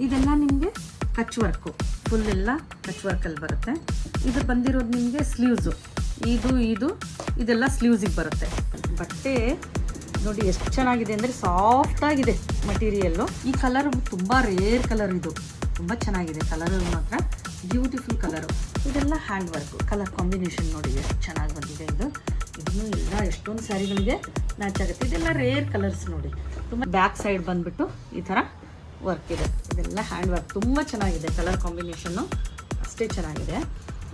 ಇದೆಲ್ಲ ನಿಮಗೆ ಕಚ್ work, full ಎಲ್ಲ ಕಚ್ ವರ್ಕಲ್ಲಿ ಬರುತ್ತೆ. ಇದು ಬಂದಿರೋದು ನಿಮಗೆ ಸ್ಲೀವ್ಸು, ಇದೆಲ್ಲ ಸ್ಲೀವ್ಸಿಗೆ ಬರುತ್ತೆ. ಬಟ್ಟೆ ನೋಡಿ ಎಷ್ಟು ಚೆನ್ನಾಗಿದೆ ಅಂದರೆ ಸಾಫ್ಟಾಗಿದೆ ಮಟೀರಿಯಲ್ಲು. ಈ ಕಲರ್ ತುಂಬ ರೇರ್ ಕಲರ್, ಇದು ತುಂಬ ಚೆನ್ನಾಗಿದೆ ಕಲರ್ ಮಾತ್ರ, ಬ್ಯೂಟಿಫುಲ್ ಕಲರು. ಇದೆಲ್ಲ ಹ್ಯಾಂಡ್ ವರ್ಕು, ಕಲರ್ ಕಾಂಬಿನೇಷನ್ ನೋಡಿ ಎಷ್ಟು ಚೆನ್ನಾಗಿ ಬಂದಿದೆ. ಇದನ್ನು ಎಲ್ಲ ಎಷ್ಟೊಂದು ಸ್ಯಾರಿಗಳಿಗೆ ಮ್ಯಾಚ್ ಆಗುತ್ತೆ. ಇದೆಲ್ಲ ರೇರ್ ಕಲರ್ಸ್ ನೋಡಿ. ತುಂಬ ಬ್ಯಾಕ್ ಸೈಡ್ ಬಂದುಬಿಟ್ಟು ಈ ಥರ ವರ್ಕ್ ಇದೆ. ಇದೆಲ್ಲ ಹ್ಯಾಂಡ್ ವರ್ಕ್, ತುಂಬ ಚೆನ್ನಾಗಿದೆ. ಕಲರ್ ಕಾಂಬಿನೇಷನ್ನು ಅಷ್ಟೇ ಚೆನ್ನಾಗಿದೆ.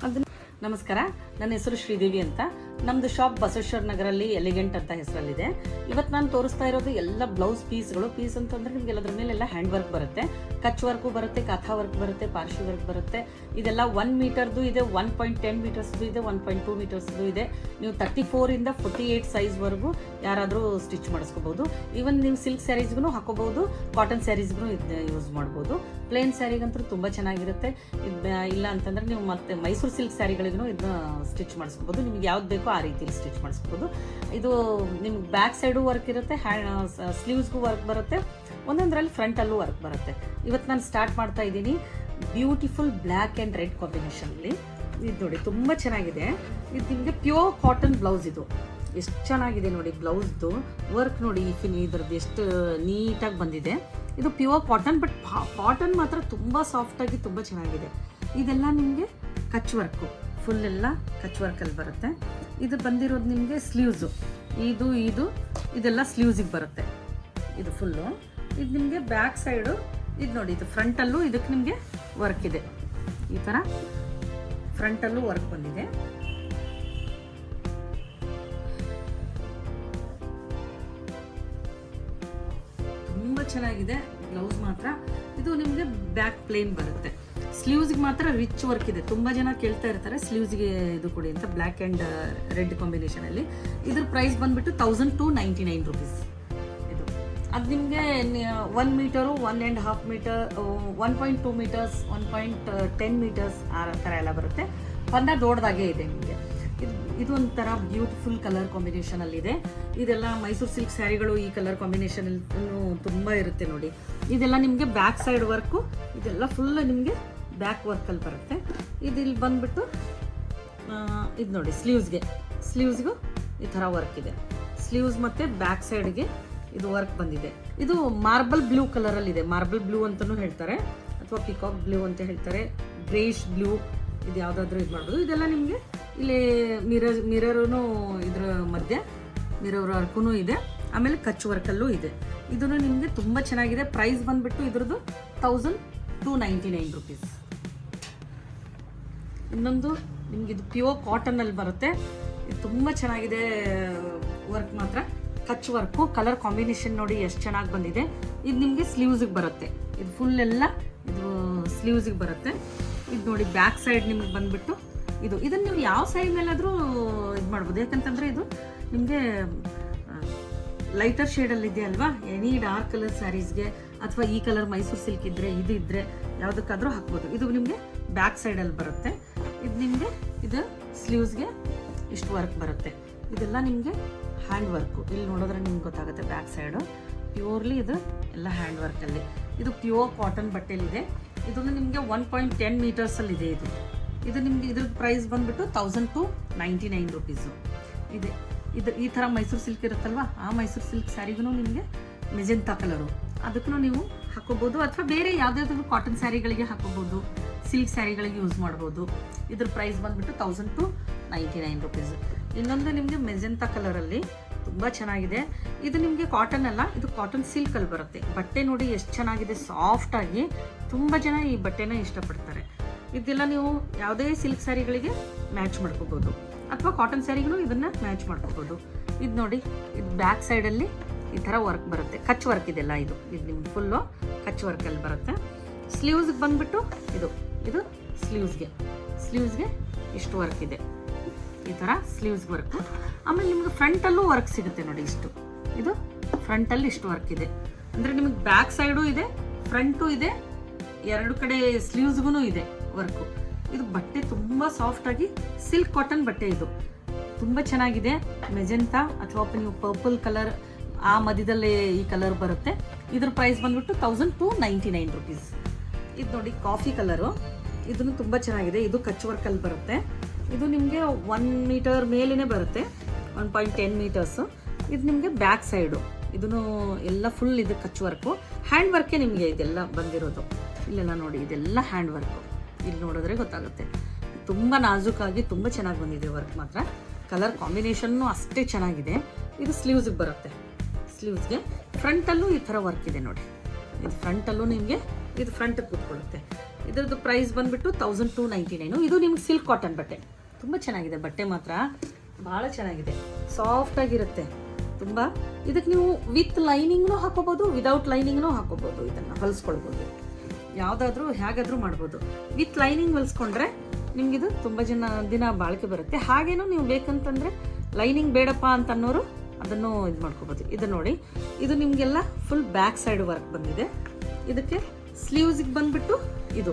ಅದನ್ನು ನಮಸ್ಕಾರ, ನನ್ನ ಹೆಸರು ಶ್ರೀದೇವಿ ಅಂತ. ನಮ್ಮದು ಶಾಪ್ ಬಸವೇಶ್ವರ ನಗರಲ್ಲಿ ಎಲಿಗೆಂಟ್ ಅಂತ ಹೆಸರಲ್ಲಿದೆ. ಇವತ್ತು ನಾನು ತೋರಿಸ್ತಾ ಇರೋದು ಎಲ್ಲ ಬ್ಲೌಸ್ ಪೀಸ್ಗಳು. ಪೀಸ್ ಅಂತಂದರೆ ನಿಮಗೆ ಎಲ್ಲದ್ರ ಮೇಲೆಲ್ಲ ಹ್ಯಾಂಡ್ ವರ್ಕ್ ಬರುತ್ತೆ, ಕಚ್ ವರ್ಕು ಬರುತ್ತೆ, ಕಾಥಾ ವರ್ಕ್ ಬರುತ್ತೆ, ಪಾರ್ಶಿ ವರ್ಕ್ ಬರುತ್ತೆ. ಇದೆಲ್ಲ 1 ಮೀಟರ್ದು ಇದೆ, 1.10 ಮೀಟರ್ಸ್ದು ಇದೆ, 1.2 ಮೀಟರ್ಸ್ದು ಇದೆ. ನೀವು 34ಇಂದ 48 ಸೈಜ್ವರೆಗೂ ಯಾರಾದರೂ ಸ್ಟಿಚ್ ಮಾಡಿಸ್ಕೋಬೋದು. ಈವನ್ ನೀವು ಸಿಲ್ಕ್ ಸ್ಯಾರೀಸ್ಗೂ ಹಾಕೋಬೋದು, ಕಾಟನ್ ಸ್ಯಾರೀಸ್ಗೂ ಇದು ಯೂಸ್ ಮಾಡ್ಬೋದು. ಪ್ಲೇನ್ ಸ್ಯಾರಿಗಂತೂ ತುಂಬ ಚೆನ್ನಾಗಿರುತ್ತೆ. ಇಲ್ಲ ಅಂತಂದರೆ ನೀವು ಮತ್ತೆ ಮೈಸೂರು ಸಿಲ್ಕ್ ಸ್ಯಾರಿಗಳಿಗೂ ಇದನ್ನ ಸ್ಟಿಚ್ ಮಾಡಿಸ್ಕೋಬೋದು. ನಿಮ್ಗೆ ಯಾವ್ದು ಬೇಕೋ ಆ ರೀತಿಯಲ್ಲಿ ಸ್ಟಿಚ್ ಮಾಡಿಸ್ಬೋದು. ಇದು ನಿಮ್ಗೆ ಬ್ಯಾಕ್ ಸೈಡು ವರ್ಕ್ ಇರುತ್ತೆ, ಸ್ಲೀವ್ಸ್ಗೂ ವರ್ಕ್ ಬರುತ್ತೆ, ಒಂದೊಂದರಲ್ಲಿ ಫ್ರಂಟಲ್ಲೂ ವರ್ಕ್ ಬರುತ್ತೆ. ಇವತ್ತು ನಾನು ಸ್ಟಾರ್ಟ್ ಮಾಡ್ತಾ ಇದ್ದೀನಿ ಬ್ಯೂಟಿಫುಲ್ ಬ್ಲ್ಯಾಕ್ ಆ್ಯಂಡ್ ರೆಡ್ ಕಾಂಬಿನೇಷನಲ್ಲಿ. ಇದು ನೋಡಿ ತುಂಬ ಚೆನ್ನಾಗಿದೆ. ಇದು ನಿಮಗೆ ಪ್ಯೂರ್ ಕಾಟನ್ ಬ್ಲೌಸ್. ಇದು ಎಷ್ಟು ಚೆನ್ನಾಗಿದೆ ನೋಡಿ, ಬ್ಲೌಸ್ದು ವರ್ಕ್ ನೋಡಿ, ಇದ್ರದ್ದು ಎಷ್ಟು ನೀಟಾಗಿ ಬಂದಿದೆ. ಇದು ಪ್ಯೂರ್ ಕಾಟನ್, ಬಟ್ ಕಾಟನ್ ಮಾತ್ರ ತುಂಬ ಸಾಫ್ಟಾಗಿ ತುಂಬ ಚೆನ್ನಾಗಿದೆ. ಇದೆಲ್ಲ ನಿಮಗೆ ಕಚ್ ವರ್ಕು, ಫುಲ್ ಎಲ್ಲ ಕಚ್ ವರ್ಕಲ್ಲಿ ಬರುತ್ತೆ. ಇದು ಬಂದಿರೋದು ನಿಮಗೆ ಸ್ಲೀವ್ಸು, ಇದೆಲ್ಲ ಸ್ಲೀವ್ಸಿಗೆ ಬರುತ್ತೆ. ಇದು ಫುಲ್ಲು. ಇದು ನಿಮಗೆ ಬ್ಯಾಕ್ ಸೈಡು ಇದು ನೋಡಿ, ಇದು ಫ್ರಂಟಲ್ಲೂ ಇದಕ್ಕೆ ನಿಮಗೆ ವರ್ಕ್ ಇದೆ. ಈ ಥರ ಫ್ರಂಟಲ್ಲೂ ವರ್ಕ್ ಬಂದಿದೆ. ತುಂಬ ಚೆನ್ನಾಗಿದೆ ಬ್ಲೌಸ್ ಮಾತ್ರ. ಇದು ನಿಮಗೆ ಬ್ಯಾಕ್ ಪ್ಲೇನ್ ಬರುತ್ತೆ. ಸ್ಲೀವ್ಸ್ಗೆ ಮಾತ್ರ ರಿಚ್ ವರ್ಕ್ ಇದೆ. ತುಂಬ ಜನ ಕೇಳ್ತಾ ಇರ್ತಾರೆ ಸ್ಲೀವ್ಸ್ಗೆ ಇದು ಕೊಡಿ ಅಂತ, ಬ್ಲ್ಯಾಕ್ ಆ್ಯಂಡ್ ರೆಡ್ ಕಾಂಬಿನೇಷನಲ್ಲಿ. ಇದ್ರ ಪ್ರೈಸ್ ಬಂದುಬಿಟ್ಟು 1299 ರುಪೀಸ್. ಇದು ಅದು ನಿಮಗೆ 1 ಮೀಟರು, 1.5 ಮೀಟರ್, 1.2 ಮೀಟರ್ಸ್, 1.10 ಮೀಟರ್ಸ್ ಆ ಥರ ಎಲ್ಲ ಬರುತ್ತೆ. ಪಂದ ದೊಡ್ಡದಾಗೇ ಇದೆ ನಿಮಗೆ. ಇದು ಒಂಥರ ಬ್ಯೂಟಿಫುಲ್ ಕಲರ್ ಕಾಂಬಿನೇಷನಲ್ಲಿದೆ. ಇದೆಲ್ಲ ಮೈಸೂರು ಸಿಲ್ಕ್ ಸ್ಯಾರಿಗಳು ಈ ಕಲರ್ ಕಾಂಬಿನೇಷನಲ್ಲಿ ತುಂಬ ಇರುತ್ತೆ ನೋಡಿ. ಇದೆಲ್ಲ ನಿಮಗೆ ಬ್ಯಾಕ್ ಸೈಡ್ ವರ್ಕು, ಇದೆಲ್ಲ ಫುಲ್ ನಿಮಗೆ ಬ್ಯಾಕ್ ವರ್ಕಲ್ಲಿ ಬರುತ್ತೆ. ಇಲ್ಲಿ ಬಂದುಬಿಟ್ಟು ಇದು ನೋಡಿ, ಸ್ಲೀವ್ಸ್ಗೂ ಈ ಥರ ವರ್ಕ್ ಇದೆ. ಸ್ಲೀವ್ಸ್ ಮತ್ತು ಬ್ಯಾಕ್ ಸೈಡ್ಗೆ ಇದು ವರ್ಕ್ ಬಂದಿದೆ. ಇದು ಮಾರ್ಬಲ್ ಬ್ಲೂ ಕಲರಲ್ಲಿದೆ. ಮಾರ್ಬಲ್ ಬ್ಲೂ ಅಂತಲೂ ಹೇಳ್ತಾರೆ, ಅಥವಾ ಪಿಕಾಕ್ ಬ್ಲೂ ಅಂತ ಹೇಳ್ತಾರೆ, ಗ್ರೇಷ್ ಬ್ಲೂ, ಇದು ಯಾವುದಾದ್ರೂ ಇದು ಮಾಡ್ಬೋದು. ಇದೆಲ್ಲ ನಿಮಗೆ ಇಲ್ಲಿ ಮಿರರೂ ಇದ್ರ ಮಧ್ಯೆ ಮಿರರ್ ವರ್ಕೂ ಇದೆ, ಆಮೇಲೆ ಕಚ್ ವರ್ಕಲ್ಲೂ ಇದೆ. ಇದನ್ನು ನಿಮಗೆ ತುಂಬ ಚೆನ್ನಾಗಿದೆ. ಪ್ರೈಸ್ ಬಂದುಬಿಟ್ಟು ಇದ್ರದ್ದು 1299 ರುಪೀಸ್. ಇನ್ನೊಂದು ನಿಮ್ಗೆ ಇದು ಪ್ಯೂರ್ ಕಾಟನಲ್ಲಿ ಬರುತ್ತೆ. ಇದು ತುಂಬ ಚೆನ್ನಾಗಿದೆ ವರ್ಕ್ ಮಾತ್ರ, ಕಚ್ ವರ್ಕು. ಕಲರ್ ಕಾಂಬಿನೇಷನ್ ನೋಡಿ ಎಷ್ಟು ಚೆನ್ನಾಗಿ ಬಂದಿದೆ. ಇದು ನಿಮಗೆ ಸ್ಲೀವ್ಸಿಗೆ ಬರುತ್ತೆ. ಇದು ಫುಲ್ ಎಲ್ಲ ಇದು ಸ್ಲೀವ್ಸಿಗೆ ಬರುತ್ತೆ. ಇದು ನೋಡಿ ಬ್ಯಾಕ್ ಸೈಡ್ ನಿಮ್ಗೆ ಬಂದುಬಿಟ್ಟು ಇದನ್ನು ನೀವು ಯಾವ ಸೈಡ್ ಮೇಲಾದರೂ ಇದು ಮಾಡ್ಬೋದು. ಯಾಕಂತಂದರೆ ಇದು ನಿಮಗೆ ಲೈಟರ್ ಶೇಡಲ್ಲಿ ಇದೆ ಅಲ್ವಾ, ಎನಿ ಡಾರ್ಕ್ ಕಲರ್ ಸ್ಯಾರೀಸ್ಗೆ ಅಥವಾ ಈ ಕಲರ್ ಮೈಸೂರು ಸಿಲ್ಕ್ ಇದ್ದರೆ ಇದು ಇದ್ದರೆ ಯಾವುದಕ್ಕಾದರೂ ಹಾಕ್ಬೋದು. ಇದು ನಿಮಗೆ ಬ್ಯಾಕ್ ಸೈಡಲ್ಲಿ ಬರುತ್ತೆ. ಇದು ನಿಮಗೆ ಇದು ಸ್ಲೀವ್ಸ್ಗೆ ಇಷ್ಟು ವರ್ಕ್ ಬರುತ್ತೆ. ಇದೆಲ್ಲ ನಿಮಗೆ ಹ್ಯಾಂಡ್ ವರ್ಕು. ಇಲ್ಲಿ ನೋಡಿದ್ರೆ ನಿಮ್ಗೆ ಗೊತ್ತಾಗುತ್ತೆ ಬ್ಯಾಕ್ ಸೈಡು ಪ್ಯೂರ್ಲಿ ಇದು ಎಲ್ಲ ಹ್ಯಾಂಡ್ ವರ್ಕಲ್ಲಿ. ಇದು ಪ್ಯೂರ್ ಕಾಟನ್ ಬಟ್ಟೆಲಿದೆ. ಇದೊಂದು ನಿಮಗೆ 1.10 ಮೀಟರ್ಸಲ್ಲಿದೆ. ಇದು ನಿಮಗೆ ಇದ್ರ ಪ್ರೈಸ್ ಬಂದುಬಿಟ್ಟು 1299 ರುಪೀಸು ಇದೆ. ಈ ಥರ ಮೈಸೂರು ಸಿಲ್ಕ್ ಇರುತ್ತಲ್ವ, ಆ ಮೈಸೂರು ಸಿಲ್ಕ್ ಸ್ಯಾರಿಗೂ ನಿಮಗೆ ಮೆಜೆಂತಾ ಕಲರು, ಅದಕ್ಕೂ ನೀವು ಹಾಕೋಬೋದು, ಅಥವಾ ಬೇರೆ ಯಾವುದಾದ್ರೂ ಕಾಟನ್ ಸ್ಯಾರಿಗಳಿಗೆ ಹಾಕೋಬೋದು, ಸಿಲ್ಕ್ ಸ್ಯಾರಿಗಳಿಗೆ ಯೂಸ್ ಮಾಡ್ಬೋದು. ಇದ್ರ ಪ್ರೈಸ್ ಬಂದುಬಿಟ್ಟು 1299 ರುಪೀಸು. ಇನ್ನೊಂದು ನಿಮಗೆ ಮೆಜೆಂತಾ ಕಲರಲ್ಲಿ ತುಂಬ ಚೆನ್ನಾಗಿದೆ. ಇದು ನಿಮಗೆ ಕಾಟನ್ ಅಲ್ಲ, ಇದು ಕಾಟನ್ ಸಿಲ್ಕಲ್ಲಿ ಬರುತ್ತೆ. ಬಟ್ಟೆ ನೋಡಿ ಎಷ್ಟು ಚೆನ್ನಾಗಿದೆ, ಸಾಫ್ಟಾಗಿ. ತುಂಬ ಜನ ಈ ಬಟ್ಟೆನ ಇಷ್ಟಪಡ್ತಾರೆ. ಇದೆಲ್ಲ ನೀವು ಯಾವುದೇ ಸಿಲ್ಕ್ ಸ್ಯಾರಿಗಳಿಗೆ ಮ್ಯಾಚ್ ಮಾಡ್ಕೋಬೋದು, ಅಥವಾ ಕಾಟನ್ ಸ್ಯಾರಿಗೂ ಇದನ್ನು ಮ್ಯಾಚ್ ಮಾಡ್ಕೋಬೋದು. ಇದು ನೋಡಿ, ಇದು ಬ್ಯಾಕ್ ಸೈಡಲ್ಲಿ ಈ ಥರ ವರ್ಕ್ ಬರುತ್ತೆ, ಕಚ್ ವರ್ಕ್ ಇದೆಲ್ಲ. ಇದು ನಿಮ್ಗೆ ಫುಲ್ಲು ಕಚ್ ವರ್ಕಲ್ಲಿ ಬರುತ್ತೆ. ಸ್ಲೀವ್ಸ್ಗೆ ಬಂದುಬಿಟ್ಟು ಇದು ಸ್ಲೀವ್ಸ್ಗೆ ಇಷ್ಟು ವರ್ಕ್ ಇದೆ. ಈ ಥರ ಸ್ಲೀವ್ಸ್ ವರ್ಕು. ಆಮೇಲೆ ನಿಮಗೆ ಫ್ರಂಟಲ್ಲೂ ವರ್ಕ್ ಸಿಗುತ್ತೆ ನೋಡಿ. ಇದು ಫ್ರಂಟಲ್ಲಿ ಇಷ್ಟು ವರ್ಕ್ ಇದೆ. ಅಂದರೆ ನಿಮಗೆ ಬ್ಯಾಕ್ ಸೈಡು ಇದೆ, ಫ್ರಂಟು ಇದೆ, ಎರಡು ಕಡೆ ಸ್ಲೀವ್ಸ್ಗೂ ಇದೆ ವರ್ಕು. ಇದು ಬಟ್ಟೆ ತುಂಬ ಸಾಫ್ಟಾಗಿ ಸಿಲ್ಕ್ ಕಾಟನ್ ಬಟ್ಟೆ. ಇದು ತುಂಬ ಚೆನ್ನಾಗಿದೆ. ಮೆಜೆಂತಾ ಅಥವಾ ನೀವು ಪರ್ಪಲ್ ಕಲರ್ ಆ ಮಧ್ಯದಲ್ಲೇ ಈ ಕಲರ್ ಬರುತ್ತೆ. ಇದ್ರ ಪ್ರೈಸ್ ಬಂದ್ಬಿಟ್ಟು 1299 ರುಪೀಸ್. ಇದು ನೋಡಿ ಕಾಫಿ ಕಲರು, ಇದನ್ನು ತುಂಬ ಚೆನ್ನಾಗಿದೆ. ಇದು ಕಚ್ ವರ್ಕಲ್ಲಿ ಬರುತ್ತೆ. ಇದು ನಿಮಗೆ 1 ಮೀಟರ್ ಮೇಲೇ ಬರುತ್ತೆ, 1.10 ಮೀಟರ್ಸು. ಇದು ನಿಮಗೆ ಬ್ಯಾಕ್ ಸೈಡು, ಇದನ್ನು ಎಲ್ಲ ಫುಲ್ ಇದು ಕಚ್ ವರ್ಕು, ಹ್ಯಾಂಡ್ ವರ್ಕೇ ನಿಮಗೆ ಇದೆಲ್ಲ ಬಂದಿರೋದು. ಇಲ್ಲೆಲ್ಲ ನೋಡಿ, ಇದೆಲ್ಲ ಹ್ಯಾಂಡ್ ವರ್ಕು. ಇಲ್ಲಿ ನೋಡಿದ್ರೆ ಗೊತ್ತಾಗುತ್ತೆ. ತುಂಬ ನಾಜೂಕಾಗಿ ತುಂಬ ಚೆನ್ನಾಗಿ ಬಂದಿದೆ ವರ್ಕ್ ಮಾತ್ರ. ಕಲರ್ ಕಾಂಬಿನೇಷನ್ನು ಅಷ್ಟೇ ಚೆನ್ನಾಗಿದೆ. ಇದು ಸ್ಲೀವ್ಸ್ಗೆ ಬರುತ್ತೆ. ಸ್ಲೀವ್ಸ್ಗೆ ಫ್ರಂಟಲ್ಲೂ ಈ ಥರ ವರ್ಕ್ ಇದೆ ನೋಡಿ. ಇದು ಫ್ರಂಟಲ್ಲೂ ನಿಮಗೆ ಇದು ಫ್ರಂಟಿಗೆ ಕೂತ್ಕೊಳ್ಳುತ್ತೆ. ಇದರದ್ದು ಪ್ರೈಸ್ ಬಂದುಬಿಟ್ಟು 1299. ಇದು ನಿಮ್ಗೆ ಸಿಲ್ಕ್ ಕಾಟನ್ ಬಟ್ಟೆ. ತುಂಬ ಚೆನ್ನಾಗಿದೆ ಬಟ್ಟೆ ಮಾತ್ರ, ಭಾಳ ಚೆನ್ನಾಗಿದೆ, ಸಾಫ್ಟಾಗಿರುತ್ತೆ ತುಂಬ. ಇದಕ್ಕೆ ನೀವು ವಿತ್ ಲೈನಿಂಗ್ನೂ ಹಾಕೋಬೋದು, ವಿದೌಟ್ ಲೈನಿಂಗ್ನೂ ಹಾಕೋಬೋದು. ಇದನ್ನು ಹೊಲಿಸ್ಕೊಳ್ಬೋದು, ಯಾವುದಾದ್ರೂ ಹೇಗಾದರೂ ಮಾಡ್ಬೋದು. ವಿತ್ ಲೈನಿಂಗ್ ಹೊಲಿಸ್ಕೊಂಡ್ರೆ ನಿಮಗಿದು ತುಂಬ ದಿನ ಬಾಳಿಕೆ ಬರುತ್ತೆ. ಹಾಗೇನೂ ನೀವು ಬೇಕಂತಂದರೆ ಲೈನಿಂಗ್ ಬೇಡಪ್ಪ ಅಂತ ಅನ್ನೋರು ಅದನ್ನು ಇದು ಮಾಡ್ಕೋಬೋದು. ಇದು ನೋಡಿ, ಇದು ನಿಮಗೆಲ್ಲ ಫುಲ್ ಬ್ಯಾಕ್ ಸೈಡ್ ವರ್ಕ್ ಬಂದಿದೆ. ಇದಕ್ಕೆ ಸ್ಲೀವ್ಸಿಗೆ ಬಂದುಬಿಟ್ಟು ಇದು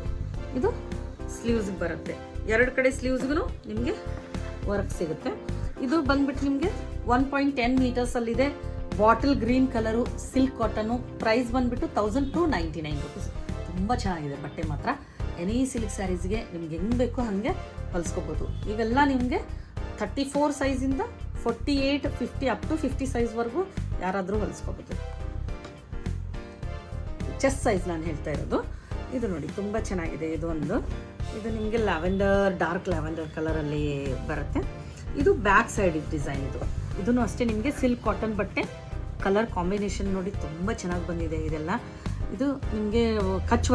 ಸ್ಲೀವ್ಸ್ಗೆ ಬರುತ್ತೆ. 2 ಕಡೆ ಸ್ಲೀವ್ಸ್ಗೂ ನಿಮಗೆ ವರ್ಕ್ ಸಿಗುತ್ತೆ. ಇದು ಬಂದ್ಬಿಟ್ಟು ನಿಮಗೆ 1.10 ಮೀಟರ್ಸಲ್ಲಿದೆ. Bottle green colour, silk cotton. Price ಬಂದುಬಿಟ್ಟು 1299 ರುಪೀಸ್. ತುಂಬ ಚೆನ್ನಾಗಿದೆ ಬಟ್ಟೆ ಮಾತ್ರ. ಎನಿ ಸಿಲ್ಕ್ ಸ್ಯಾರೀಸ್ಗೆ ನಿಮ್ಗೆ ಹೆಂಗೆ ಬೇಕೋ ಹಾಗೆ ಹೊಲಿಸ್ಕೋಬೋದು. ಇವೆಲ್ಲ ನಿಮಗೆ 34 ಸೈಜಿಂದ 48, 50 ಅಪ್ ಟು 50 ಸೈಜ್ವರೆಗೂ ಯಾರಾದರೂ ಹೊಲಿಸ್ಕೋಬೋದು. ಚೆಸ್ಟ್ ಸೈಜ್ ನಾನು ಹೇಳ್ತಾ ಇರೋದು. ಇದು ನೋಡಿ, ತುಂಬ ಚೆನ್ನಾಗಿದೆ. ಇದು ನಿಮಗೆ ಡಾರ್ಕ್ ಲ್ಯಾವೆಂಡರ್ ಕಲರಲ್ಲಿ ಬರುತ್ತೆ. ಇದು ಬ್ಯಾಕ್ ಸೈಡ್ ಡಿಸೈನ್. ಇದನ್ನು ಅಷ್ಟೇ ನಿಮಗೆ ಸಿಲ್ಕ್ ಕಾಟನ್ ಬಟ್ಟೆ. ಕಲರ್ ಕಾಂಬಿನೇಷನ್ ನೋಡಿ ತುಂಬ ಚೆನ್ನಾಗಿ ಬಂದಿದೆ. ಇದು ನಿಮಗೆ ಕಚ್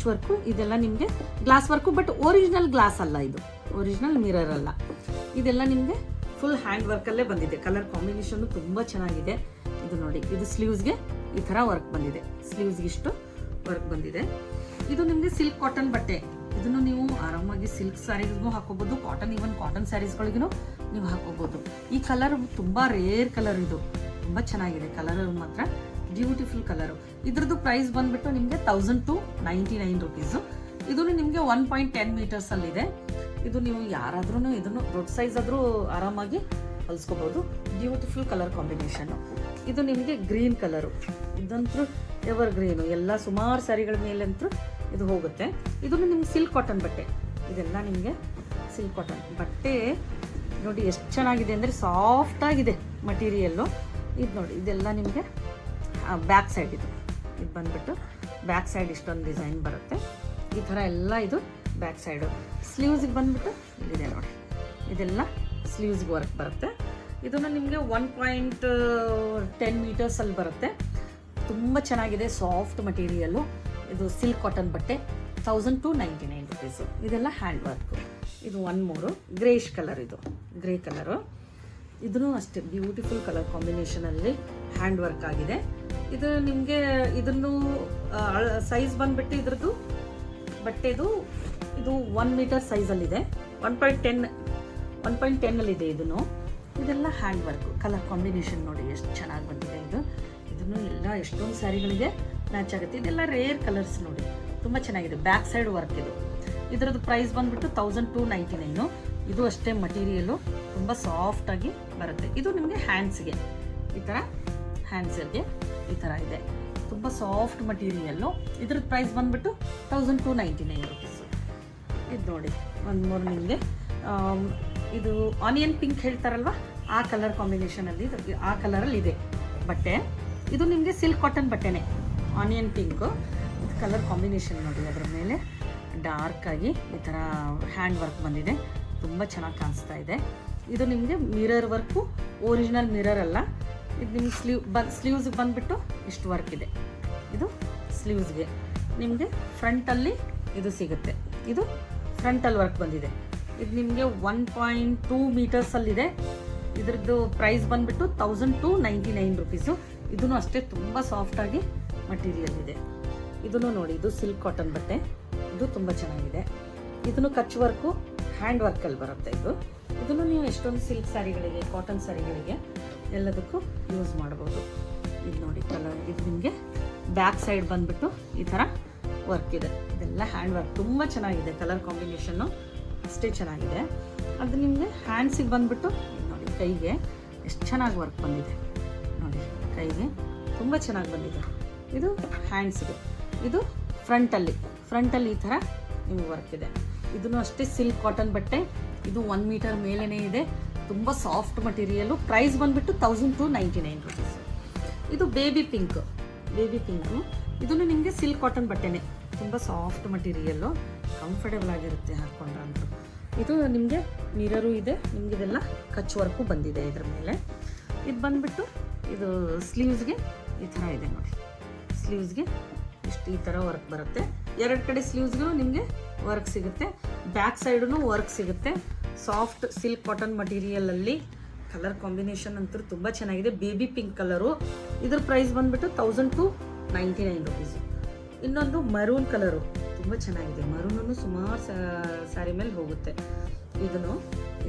ವರ್ಕು. ಇದೆಲ್ಲ ನಿಮಗೆ glass work, but original glass ಅಲ್ಲ, ಇದು ಒರಿಜಿನಲ್ ಮಿರರ್ ಅಲ್ಲ. ಇದೆಲ್ಲ ನಿಮಗೆ ಫುಲ್ ಹ್ಯಾಂಡ್ ವರ್ಕಲ್ಲೇ ಬಂದಿದೆ. ಕಲರ್ ಕಾಂಬಿನೇಷನ್ನು ತುಂಬ ಚೆನ್ನಾಗಿದೆ. ಇದು ನೋಡಿ, ಇದು ಸ್ಲೀವ್ಸ್ಗೆ ಈ ಥರ ವರ್ಕ್ ಬಂದಿದೆ. ಸ್ಲೀವ್ಸ್ಗೆ ಇಷ್ಟು ವರ್ಕ್ ಬಂದಿದೆ. ಇದು ನಿಮಗೆ ಸಿಲ್ಕ್ ಕಾಟನ್ ಬಟ್ಟೆ. ಇದನ್ನು ನೀವು ಆರಾಮಾಗಿ ಸಿಲ್ಕ್ ಸ್ಯಾರೀಸ್ಗೂ ಹಾಕೋಬೋದು, ಕಾಟನ್ ಸ್ಯಾರೀಸ್ಗಳಿಗೂ ನೀವು ಹಾಕೋಬೋದು. ಈ ಕಲರ್ ತುಂಬ ರೇರ್ ಕಲರ್. ಇದು ತುಂಬ ಚೆನ್ನಾಗಿದೆ ಕಲರ್ ಮಾತ್ರ, ಬ್ಯೂಟಿಫುಲ್ ಕಲರು. ಇದ್ರದ್ದು ಪ್ರೈಸ್ ಬಂದುಬಿಟ್ಟು ನಿಮಗೆ 1299 ರುಪೀಸು. ಇದು ನಿಮಗೆ 1.10 ಮೀಟರ್ಸಲ್ಲಿದೆ. ಇದು ನೀವು ಯಾರಾದ್ರೂ ಇದನ್ನು ದೊಡ್ಡ ಸೈಜ್ ಆದರೂ ಆರಾಮಾಗಿ ಹೊಲಿಸ್ಕೋಬೋದು. Beautiful colour combination. ಇದು ನಿಮಗೆ ಗ್ರೀನ್ ಕಲರು. ಇದಂತೂ ಎವರ್ ಗ್ರೀನು, ಎಲ್ಲ ಸುಮಾರು ಸ್ಯಾರಿಗಳ ಮೇಲಂತೂ ಇದು ಹೋಗುತ್ತೆ. ಇದನ್ನು ನಿಮ್ಗೆ ಸಿಲ್ಕ್ ಕಾಟನ್ ಬಟ್ಟೆ. ಇದೆಲ್ಲ ನಿಮಗೆ ಸಿಲ್ಕ್ ಕಾಟನ್ ಬಟ್ಟೆ ನೋಡಿ ಎಷ್ಟು ಚೆನ್ನಾಗಿದೆ ಅಂದರೆ, ಸಾಫ್ಟಾಗಿದೆ ಮಟೀರಿಯಲ್ಲು. ಇದು ನೋಡಿ, ಇದೆಲ್ಲ ನಿಮಗೆ ಬ್ಯಾಕ್ ಸೈಡ್. ಇದು ಬಂದುಬಿಟ್ಟು ಬ್ಯಾಕ್ ಸೈಡ್ ಇಷ್ಟೊಂದು ಡಿಸೈನ್ ಬರುತ್ತೆ. ಈ ಥರ ಎಲ್ಲ ಇದು ಬ್ಯಾಕ್ ಸೈಡು. ಸ್ಲೀವ್ಸ್ಗೆ ಬಂದುಬಿಟ್ಟು ಇಲ್ಲಿದೆ ನೋಡಿ, ಇದೆಲ್ಲ ಸ್ಲೀವ್ಸ್ಗೆ ವರ್ಕ್ ಬರುತ್ತೆ. ಇದನ್ನು ನಿಮಗೆ 1.10 ಮೀಟರ್ಸಲ್ಲಿ ಬರುತ್ತೆ. ತುಂಬ ಚೆನ್ನಾಗಿದೆ, ಸಾಫ್ಟ್ ಮಟೀರಿಯಲ್ಲು. ಇದು ಸಿಲ್ಕ್ ಕಾಟನ್ ಬಟ್ಟೆ. 1299 ರುಪೀಸು. ಇದೆಲ್ಲ ಹ್ಯಾಂಡ್ ವರ್ಕು. ಇದು 1 more ಗ್ರೇಷ್ ಕಲರ್. ಇದು ಗ್ರೇ ಕಲರು. ಇದೂ ಅಷ್ಟೇ ಬ್ಯೂಟಿಫುಲ್ ಕಲರ್ ಕಾಂಬಿನೇಷನಲ್ಲಿ ಹ್ಯಾಂಡ್ ವರ್ಕ್ ಆಗಿದೆ. ಇದು ನಿಮಗೆ ಇದನ್ನು ಸೈಜ್ ಬಂದುಬಿಟ್ಟು ಇದ್ರದ್ದು ಬಟ್ಟೆದು ಇದು 1 ಮೀಟರ್ ಸೈಜಲ್ಲಿದೆ. 1.10 ಇದನ್ನು. ಇದೆಲ್ಲ ಹ್ಯಾಂಡ್ ವರ್ಕು. ಕಲರ್ ಕಾಂಬಿನೇಷನ್ ನೋಡಿ ಎಷ್ಟು ಚೆನ್ನಾಗಿ ಬಂದಿದೆ. ಇದನ್ನು ಎಲ್ಲ ಎಷ್ಟೊಂದು ಸ್ಯಾರಿಗಳಿಗೆ ಮ್ಯಾಚ್ ಆಗುತ್ತೆ. ಇದೆಲ್ಲ ರೇರ್ ಕಲರ್ಸ್ ನೋಡಿ, ತುಂಬ ಚೆನ್ನಾಗಿದೆ. Back side work. ಇದರದ್ದು ಪ್ರೈಸ್ ಬಂದುಬಿಟ್ಟು 1299. ಇದು ಅಷ್ಟೇ ಮಟೀರಿಯಲು ತುಂಬ ಸಾಫ್ಟಾಗಿ ಬರುತ್ತೆ. ಇದು ನಿಮಗೆ ಹ್ಯಾಂಡ್ಸ್ಗೆ ಈ ಥರ, ಹ್ಯಾಂಡ್ಸ್ಗೆ ಈ ಥರ ಇದೆ. ತುಂಬ ಸಾಫ್ಟ್ ಮಟೀರಿಯಲ್ಲು. ಇದ್ರದ್ದು ಪ್ರೈಸ್ ಬಂದುಬಿಟ್ಟು 1299 ರುಪೀಸು. ಇದು ನೋಡಿ, 1 more ನಿಮಗೆ ಇದು ಆನಿಯನ್ ಪಿಂಕ್ ಹೇಳ್ತಾರಲ್ವ, ಆ ಕಲರ್ ಕಾಂಬಿನೇಷನಲ್ಲಿ ಆ ಕಲರಲ್ಲಿ ಇದೆ ಬಟ್ಟೆ. ಇದು ನಿಮಗೆ ಸಿಲ್ಕ್ ಕಾಟನ್ ಬಟ್ಟೆನೇ, ಆನಿಯನ್ ಪಿಂಕು. ಇದು ಕಲರ್ ಕಾಂಬಿನೇಷನ್ ನೋಡಿ, ಅದರ ಮೇಲೆ ಡಾರ್ಕಾಗಿ ಈ ಥರ ಹ್ಯಾಂಡ್ ವರ್ಕ್ ಬಂದಿದೆ. ತುಂಬ ಚೆನ್ನಾಗಿ ಕಾಣಿಸ್ತಾ ಇದೆ. ಇದು ನಿಮಗೆ ಮಿರರ್ ವರ್ಕು, ಒರಿಜಿನಲ್ ಮಿರರ್ ಅಲ್ಲ. ಇದು ನಿಮ್ಗೆ ಸ್ಲೀವ್ಸ್ಗೆ ಬಂದುಬಿಟ್ಟು ಇಷ್ಟು ವರ್ಕ್ ಇದೆ. ಇದು ಸ್ಲೀವ್ಸ್ಗೆ ನಿಮಗೆ ಫ್ರಂಟಲ್ಲಿ ಇದು ಸಿಗುತ್ತೆ. ಇದು ಫ್ರಂಟಲ್ಲಿ ವರ್ಕ್ ಬಂದಿದೆ. ಇದು ನಿಮಗೆ 1.2 ಮೀಟರ್ಸಲ್ಲಿದೆ. ಇದ್ರದ್ದು ಪ್ರೈಸ್ ಬಂದುಬಿಟ್ಟು 1299 ರುಪೀಸು. ಇದೂ ಅಷ್ಟೇ ತುಂಬ ಸಾಫ್ಟಾಗಿ ಮಟೀರಿಯಲ್ ಇದೆ. ಇದನ್ನು ನೋಡಿ, ಇದು ಸಿಲ್ಕ್ ಕಾಟನ್ ಬಟ್ಟೆ. ಇದು ತುಂಬ ಚೆನ್ನಾಗಿದೆ. ಇದನ್ನು ಕಚ್ ವರ್ಕು, ಹ್ಯಾಂಡ್ ವರ್ಕಲ್ಲಿ ಬರುತ್ತೆ. ಇದನ್ನು ನೀವು ಎಷ್ಟೊಂದು ಸಿಲ್ಕ್ ಸ್ಯಾರಿಗಳಿಗೆ, ಕಾಟನ್ ಸ್ಯಾರಿಗಳಿಗೆ ಎಲ್ಲದಕ್ಕೂ ಯೂಸ್ ಮಾಡ್ಬೋದು. ಇದು ನೋಡಿ ಕಲರ್. ಇದು ನಿಮಗೆ ಬ್ಯಾಕ್ ಸೈಡ್ ಬಂದುಬಿಟ್ಟು ಈ ಥರ ವರ್ಕ್ ಇದೆ. ಇದೆಲ್ಲ ಹ್ಯಾಂಡ್ ವರ್ಕ್. ತುಂಬ ಚೆನ್ನಾಗಿದೆ. ಕಲರ್ ಕಾಂಬಿನೇಷನ್ನು ಅಷ್ಟೇ ಚೆನ್ನಾಗಿದೆ. ಅದು ನಿಮಗೆ ಹ್ಯಾಂಡ್ಸಿಗೆ ಬಂದುಬಿಟ್ಟು ನೋಡಿ, ಕೈಗೆ ಎಷ್ಟು ಚೆನ್ನಾಗಿ ವರ್ಕ್ ಬಂದಿದೆ ನೋಡಿ. ಕೈಗೆ ತುಂಬ ಚೆನ್ನಾಗಿ ಬಂದಿದೆ. ಇದು ಹ್ಯಾಂಡ್ಸ್ಗೆ. ಇದು ಫ್ರಂಟಲ್ಲಿ ಈ ಥರ ನಿಮ್ಗೆ ವರ್ಕ್ ಇದೆ. ಇದನ್ನು ಅಷ್ಟೇ ಸಿಲ್ಕ್ ಕಾಟನ್ ಬಟ್ಟೆ, ಇದು 1 ಮೀಟರ್ ಮೇಲೇ ಇದೆ, ತುಂಬ ಸಾಫ್ಟ್ ಮಟೀರಿಯಲು. ಪ್ರೈಸ್ ಬಂದುಬಿಟ್ಟು 1299 ರುಪೀಸ್. ಇದು ಬೇಬಿ ಪಿಂಕು, ಇದನ್ನು ನಿಮಗೆ ಸಿಲ್ಕ್ ಕಾಟನ್ ಬಟ್ಟೆನೇ, ತುಂಬ ಸಾಫ್ಟ್ ಮಟೀರಿಯಲ್ಲು, ಕಂಫರ್ಟೇಬಲ್ ಆಗಿರುತ್ತೆ ಹಾಕ್ಕೊಂಡ್ರೆ ಅಂತೂ. ಇದು ನಿಮಗೆ ಮಿರರು ಇದೆ, ನಿಮಗೆ ಇದೆಲ್ಲ ಕಚ್ ವರ್ಕು ಬಂದಿದೆ ಇದ್ರ ಮೇಲೆ. ಇದು ಬಂದುಬಿಟ್ಟು ಇದು ಸ್ಲೀವ್ಸ್ಗೆ ಈ ಥರ ಇದೆ ನೋಡಿ, ಸ್ಲೀವ್ಸ್ಗೆ ಇಷ್ಟು ಈ ಥರ ವರ್ಕ್ ಬರುತ್ತೆ. 2 ಕಡೆ ಸ್ಲೀವ್ಸ್ಗೂ ನಿಮಗೆ ವರ್ಕ್ ಸಿಗುತ್ತೆ, ಬ್ಯಾಕ್ ಸೈಡೂ ವರ್ಕ್ ಸಿಗುತ್ತೆ. ಸಾಫ್ಟ್ ಸಿಲ್ಕ್ ಕಾಟನ್ ಮಟೀರಿಯಲಲ್ಲಿ ಕಲರ್ ಕಾಂಬಿನೇಷನ್ ಅಂತೂ ತುಂಬ ಚೆನ್ನಾಗಿದೆ. ಬೇಬಿ ಪಿಂಕ್ ಕಲರು, ಇದ್ರ ಪ್ರೈಸ್ ಬಂದುಬಿಟ್ಟು 1299 ರುಪೀಸು. ಇನ್ನೊಂದು ಮರೂನ್ ಕಲರು ತುಂಬ ಚೆನ್ನಾಗಿದೆ, ಮರೂನೂ ಸುಮಾರು ಸ್ಯಾರಿ ಮೇಲೆ ಹೋಗುತ್ತೆ.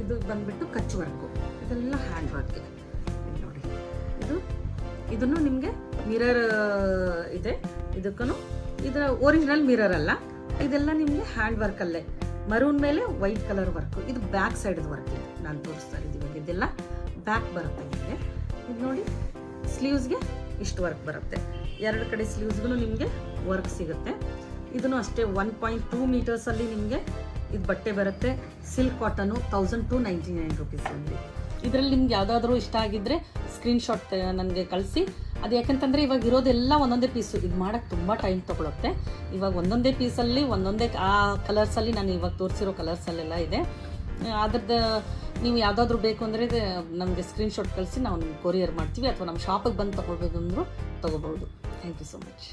ಇದು ಬಂದುಬಿಟ್ಟು ಕಚ್ ವರ್ಕು, ಇದೆಲ್ಲ ಹ್ಯಾಂಡ್ ವರ್ಕ್ಗೆ ನೋಡಿ. ಇದನ್ನು ನಿಮಗೆ ಮಿರರ್ ಇದೆ, ಇದಕ್ಕೂ ಇದರ ಒರಿಜಿನಲ್ ಮಿರರ್ ಅಲ್ಲ, ಇದೆಲ್ಲ ನಿಮಗೆ ಹ್ಯಾಂಡ್ ವರ್ಕಲ್ಲೇ, ಮರೂನ್ ಮೇಲೆ ವೈಟ್ ಕಲರ್ ವರ್ಕು. ಇದು ಬ್ಯಾಕ್ ಸೈಡ್ದು ವರ್ಕ್ ಇದೆ, ನಾನು ತೋರಿಸ್ತಾ ಇದ್ದೀವಿ. ಇದೆಲ್ಲ ಬ್ಯಾಕ್ ಬರುತ್ತೆ ನಿಮಗೆ. ಇದು ನೋಡಿ ಸ್ಲೀವ್ಸ್ಗೆ ಇಷ್ಟು ವರ್ಕ್ ಬರುತ್ತೆ, 2 ಕಡೆ ಸ್ಲೀವ್ಸ್ಗೂ ನಿಮಗೆ ವರ್ಕ್ ಸಿಗುತ್ತೆ. ಇದನ್ನು ಅಷ್ಟೇ 1.2 ಮೀಟರ್ಸಲ್ಲಿ ನಿಮಗೆ ಇದು ಬಟ್ಟೆ ಬರುತ್ತೆ. ಸಿಲ್ಕ್ ಕಾಟನು 1299 ರುಪೀಸ್ ಅಲ್ಲಿ. ಇದರಲ್ಲಿ ನಿಮ್ಗೆ ಯಾವುದಾದ್ರೂ ಇಷ್ಟ ಆಗಿದ್ದರೆ ಸ್ಕ್ರೀನ್ಶಾಟ್ ನನಗೆ ಕಳಿಸಿ. ಅದು ಯಾಕಂತಂದರೆ ಇವಾಗ ಇರೋದೆಲ್ಲ ಒಂದೊಂದೇ ಪೀಸು, ಇದು ಮಾಡೋಕ್ಕೆ ತುಂಬ ಟೈಮ್ ತೊಗೊಳುತ್ತೆ. ಇವಾಗ ಒಂದೊಂದೇ ಪೀಸಲ್ಲಿ ಒಂದೊಂದೇ ಆ ಕಲರ್ಸಲ್ಲಿ ನಾನು ಇವಾಗ ತೋರಿಸಿರೋ ಕಲರ್ಸಲ್ಲೆಲ್ಲ ಇದೆ. ಅದ್ರದ್ದು ನೀವು ಯಾವುದಾದ್ರೂ ಬೇಕು ಅಂದರೆ ನಮಗೆ ಸ್ಕ್ರೀನ್ಶಾಟ್ ಕಳಿಸಿ ನಾವು ನಿಮ್ಗೆ ಕೊರಿಯರ್ ಮಾಡ್ತೀವಿ, ಅಥವಾ ನಮ್ಮ ಶಾಪಿಗೆ ಬಂದು ತೊಗೊಳ್ಬೋದು ಅಂದರೂ ತೊಗೋಬೋದು. Thank you so much.